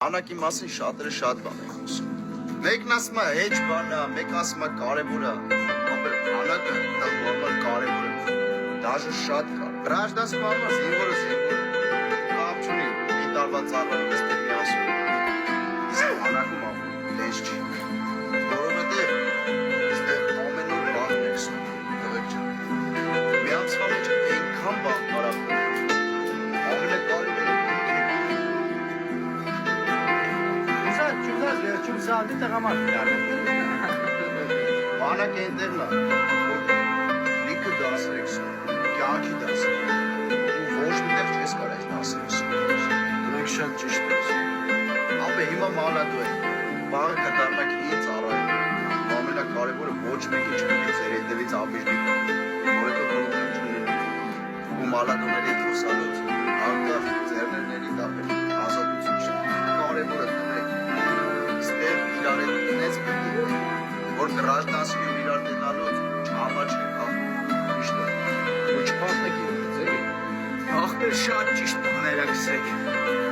Անակի մասին շատերը շատ բան են խոսում։ Մեկն ասում է հեչ բան է, մեկն ասում է կարևոր է, ապա անակը դա նորմալ կարևոր է։ Դաժե շատ կար։ Гражданство զինվորը կապ չունի, մի տարվա ծառայելուց դե մի ասում։ Իսկ անակում ամեն դες չի։ Որովհետև այստեղ ամեն օր բան է ասում, տղեկ ջան։ Մի ամսվա մեջ այնքան բան կարա։ Ամենակարևորը Չում սալդի տղամարդ դառնա։ Բանակ ենտերն է, որ լիքը դասրեքսում, կյանքի դասրեքսում, ու ոչ միտեղ չես կար այս դասրեքսում, դուրեք շատ ճիշտ ես։ Ապե հիմա մանատու է, բաղը կտարնակ հին ծառայում, ամենակարևորը ոչ մեկի չնի ձեր հետևից աբիժնի, որը կողոմ չունի, ու մանատուների խոսալոց, անկավ ձերներների դապեր, ազատություն չի, կարևորը որ գражданствի իրար դենալուց չհամաչ է կախում, միշտ է, ու չպատնեք իրենց, էլի, ախպեր շատ ճիշտ բաներակսեք։